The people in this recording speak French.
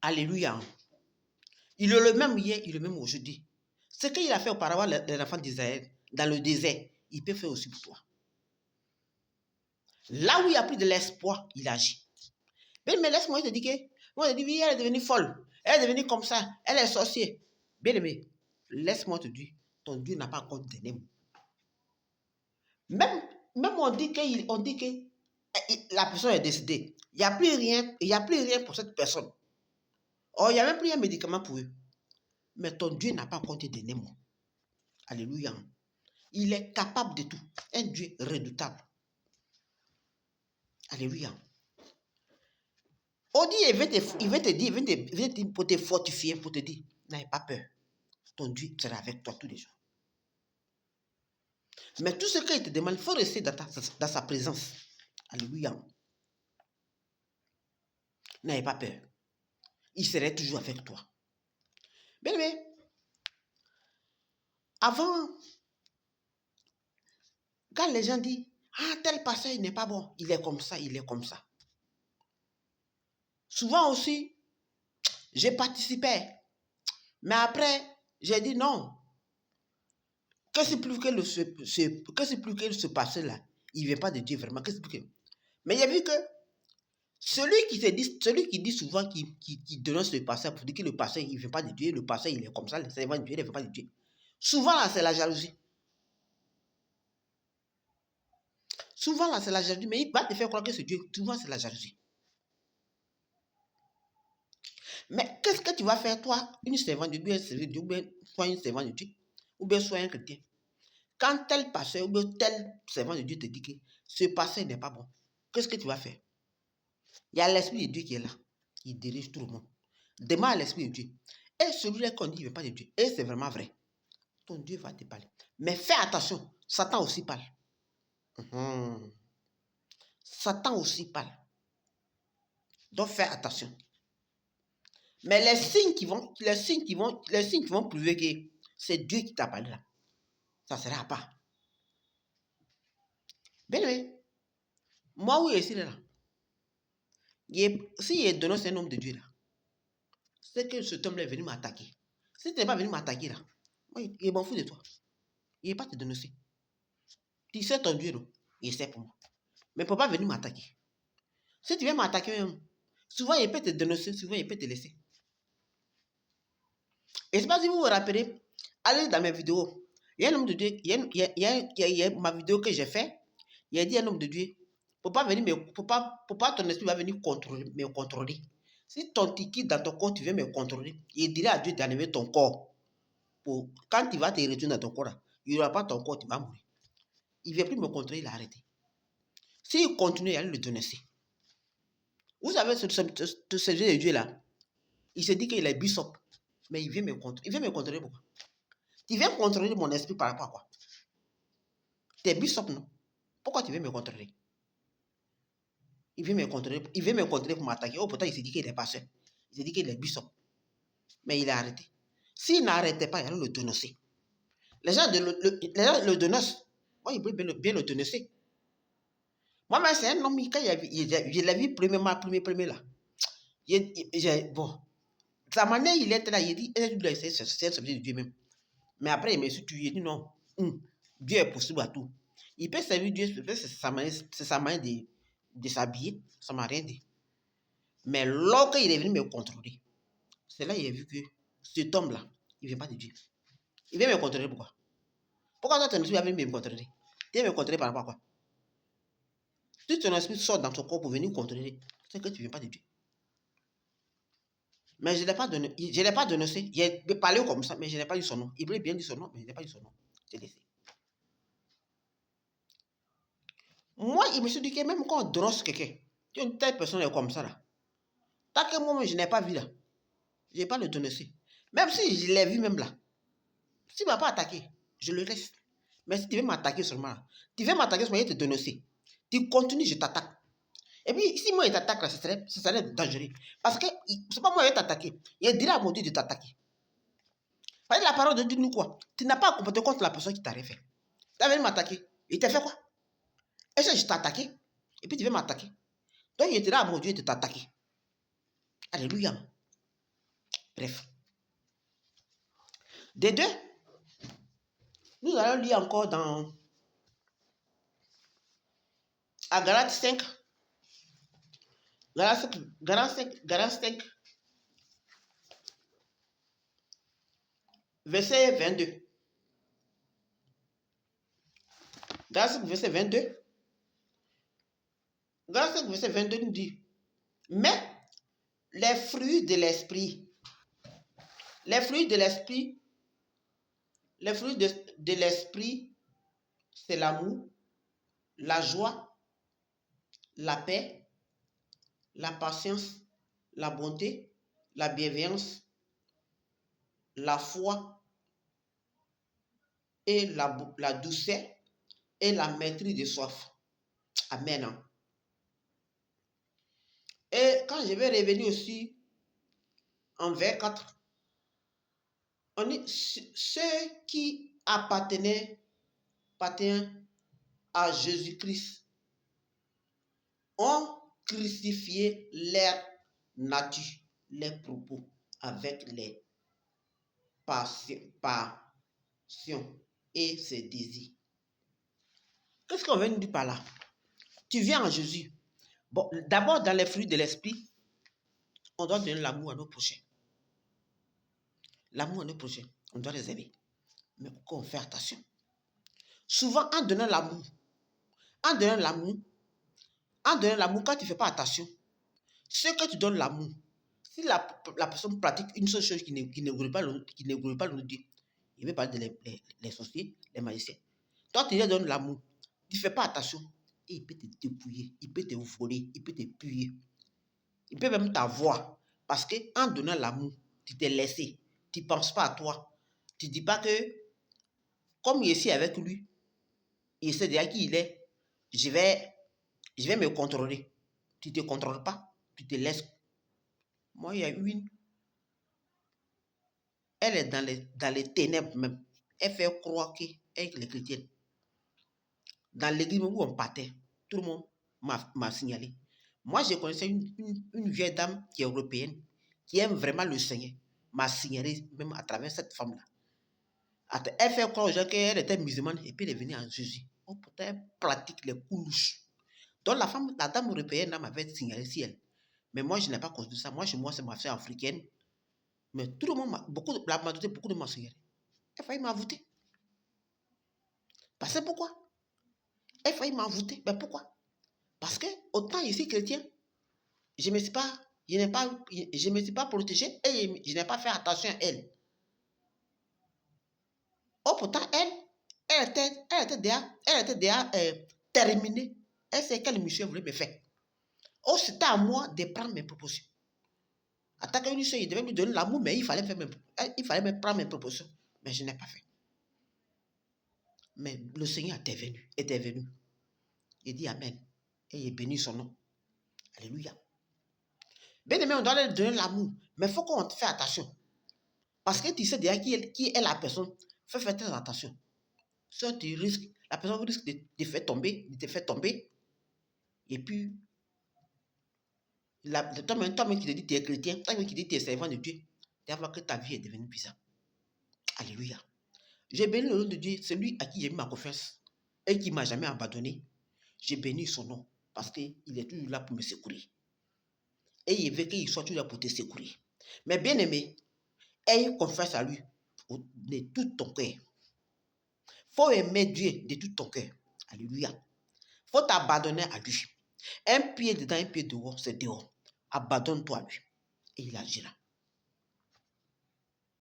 Alléluia. Il est le même hier, il est le même aujourd'hui. Ce qu'il a fait auparavant les enfants d'Israël dans le désert, il peut faire aussi pour toi. Là où il n'y a plus de l'espoir, il agit. Mais laisse-moi te dire que, moi je dis, oui, elle est devenue folle. Elle est devenue comme ça. Elle est sorcière. Bien aimé, laisse-moi te dire, ton Dieu n'a pas encore donné mot. Même on dit que la personne est décédée. Il n'y a plus rien pour cette personne. Oh, il n'y a même plus un médicament pour eux. Mais ton Dieu n'a pas encore donné mot. Alléluia. Il est capable de tout. Un Dieu redoutable. Alléluia. On dit, il va te dire, pour te fortifier, pour te dire, n'aie pas peur. Ton Dieu sera avec toi tous les jours. Mais tout ce qu'il te demande, il faut rester dans sa présence. Alléluia. N'aie pas peur. Il serait toujours avec toi. Bien aimé, avant, quand les gens disent, ah, tel pasteur, il n'est pas bon, il est comme ça, il est comme ça. Souvent aussi, j'ai participé. Mais après, j'ai dit non. Que c'est plus que ce passé-là, il ne vient pas de Dieu vraiment. Mais il y a vu que celui qui dit souvent qui dénonce le passé pour dire que le passé, il ne vient pas de Dieu, le passé, il est comme ça, le servant de Dieu, il ne vient pas de Dieu. Souvent, là, c'est la jalousie. Souvent, là, c'est la jalousie. Mais il va te faire croire que c'est Dieu. Souvent, c'est la jalousie. Mais qu'est-ce que tu vas faire, toi, une servante de Dieu, ou bien soit une servante de Dieu, ou bien soit un chrétien? Quand tel pasteur ou bien tel servant de Dieu te dit que ce passé n'est pas bon, qu'est-ce que tu vas faire? Il y a l'Esprit de Dieu qui est là. Il dirige tout le monde. Demande à l'Esprit de Dieu. Et celui-là qu'on dit qu'il ne veut pas de Dieu. Et c'est vraiment vrai. Ton Dieu va te parler. Mais fais attention. Satan aussi parle. Satan aussi parle. Donc fais attention. Mais les signes qui vont prouver que c'est Dieu qui t'a parlé là, ça ne sera pas. Bien oui. Moi, oui, ici, là. S'il est donné un homme de Dieu là, c'est que cet homme-là est venu m'attaquer. Si tu n'es pas venu m'attaquer là, moi, il m'en fout de toi. Il n'est pas te dénoncer. Tu sais ton Dieu, non? Il sait pour moi. Mais il ne peut pas venir m'attaquer. Si tu viens m'attaquer, souvent il peut te dénoncer, souvent il peut te laisser. Et je ne sais pas si vous vous rappelez, allez dans mes vidéos. Il y a un homme de Dieu, il y a ma vidéo que j'ai fait. Il a dit un homme de Dieu, pour pas ton esprit va venir me contrôler. Si ton tiki dans ton corps, tu viens me contrôler, il dirait à Dieu d'enlever ton corps. Quand il va te retourner dans ton corps, il n'y aura pas ton corps, tu vas mourir. Il ne vient plus me contrôler, il a arrêté. S'il continue, il allait le dénoncer. Vous savez, ce jeu de Dieu là, il se dit qu'il est bishop, mais il vient me contrôler. Il vient me contrôler pourquoi? Tu viens contrôler mon esprit par rapport à quoi? Tu es bishop, non? Pourquoi tu viens me contrôler? Il vient me contrôler pour m'attaquer. Oh, pourtant, il s'est dit qu'il est pasteur. Il s'est dit qu'il est bishop. Mais il a arrêté. S'il n'arrêtait pas, il allait le dénoncer. Les gens le dénoncent. Moi, il peut bien le dénoncer. Moi, c'est un homme, quand je l'ai vu premier là. Bon, sa manière, il était là, il dit, c'est un service de Dieu même. Mais après, il me suis tué, il dit non, Dieu est possible à tout. Il peut servir Dieu, c'est sa manière de s'habiller, ça m'a rien dit. Mais lorsqu'il est venu me contrôler, c'est là qu'il a vu que cet homme-là, il ne vient pas de Dieu. Il vient me contrôler pourquoi? Pourquoi toi, ton esprit va venir me contrôler? Tu viens me contrôler par rapport à quoi? Si ton esprit sort dans ton corps pour venir contrôler, c'est que tu ne viens pas de Dieu. Mais je ne l'ai pas donné, dénoncé. Il a parlé comme ça, mais je n'ai pas eu son nom. Il voulait bien dire son nom, mais je n'ai pas eu son nom. J'ai laissé. Moi, il me suis dit que même quand on dénonce quelqu'un, une telle personne est comme ça là. Tant que moi, je n'ai pas vu là, je n'ai pas le dénoncer. Même si je l'ai vu même là, s'il ne m'a pas attaqué, je le laisse. Mais si tu veux m'attaquer seulement là, tu veux m'attaquer seulement, il te dénoncer. Tu continues, je t'attaque. Et puis, si moi, il t'attaque là, ce serait dangereux. Parce que c'est pas moi qui vais t'attaquer. Il dirait à mon Dieu de t'attaquer. Parce que la parole de Dieu nous quoi? Tu n'as pas à comporter contre la personne qui t'a rien fait. Tu as venu m'attaquer. Il t'a fait quoi? Est-ce que je t'ai attaqué? Et puis tu veux m'attaquer. Donc il dirait à mon Dieu de t'attaquer. Alléluia. Bref. Des deux, nous allons lire encore dans à Galates 5. Galates 5, verset 22. Galates 5, verset 22. Galates 5, verset 22 nous dit, mais les fruits de l'esprit, c'est l'amour, la joie, la paix, la patience, la bonté, la bienveillance, la foi et la douceur et la maîtrise de soif. Amen. Et quand je vais revenir aussi en vers 4, on dit ceux qui appartiennent à Jésus-Christ ont crucifié leur nature, les propos avec les passions et ses désirs. Qu'est-ce qu'on veut nous dire par là? Tu viens en Jésus. Bon, d'abord, dans les fruits de l'esprit, on doit donner l'amour à nos prochains. L'amour à nos prochains, on doit les aimer. Mais pourquoi on fait attention? Souvent, en donnant l'amour, quand tu ne fais pas attention, ce que tu donnes l'amour, si la personne pratique une seule chose qui ne glorifie pas le Dieu, il veut parler de les sorciers, les magiciens. Toi, tu lui donnes l'amour, tu ne fais pas attention, et il peut te dépouiller, il peut te voler, il peut te piller. Il peut même t'avoir. Parce qu'en donnant l'amour, tu t'es laissé. Tu ne penses pas à toi. Tu ne dis pas que, comme il est ici avec lui, il sait déjà qui il est, je vais me contrôler. Tu ne te contrôles pas, tu te laisses. Moi, il y a une. Elle est dans les ténèbres même. Elle fait croire qu'elle est chrétienne. Dans l'église où on partait, tout le monde m'a signalé. Moi, je connaissais une vieille dame qui est européenne, qui aime vraiment le Seigneur, m'a signalé même à travers cette femme-là. Elle fait croire aux gens qu'elle était musulmane et puis elle est venue en Jésus. Oh, pourtant, elle pratique les coulouches. Donc, la dame européenne m'avait signalé si elle. Mais moi, je n'ai pas construit ça. Moi, chez moi, c'est ma soeur africaine. Mais tout le monde beaucoup de m'ont signalé. Elle a failli m'avouer. Parce que pourquoi? Elle a failli m'envoûter. Mais pourquoi? Parce que, autant ici chrétien, je ne me suis pas protégé et je n'ai pas fait attention à elle. Oh, pourtant, elle était déjà terminée. Elle sait quelle mission voulait me faire. Oh, c'était à moi de prendre mes propositions. En tant qu'une soeur, il devait me donner l'amour, mais il fallait me prendre mes propositions. Mais je n'ai pas fait. Mais le Seigneur était venu. Il dit Amen. Et il bénit son nom. Alléluia. Bien aimé, on doit leur donner l'amour. Mais il faut qu'on fasse attention. Parce que tu sais déjà qui est la personne. Fais faire très attention. Sinon, la personne risque de te faire tomber. Et puis, toi-même qui te dis que tu es chrétien, toi-même qui te dis que tu es servant de Dieu, tu vas voir que ta vie est devenue bizarre. Alléluia. J'ai béni le nom de Dieu, celui à qui j'ai mis ma confiance et qui ne m'a jamais abandonné. J'ai béni son nom parce qu'il est toujours là pour me secourir. Et il veut qu'il soit toujours là pour te secourir. Mais bien aimé, aie confiance à lui de tout ton cœur. Il faut aimer Dieu de tout ton cœur. Alléluia. Il faut t'abandonner à lui. Un pied dedans, un pied dehors, c'est dehors. Abandonne-toi à lui. Et il agira.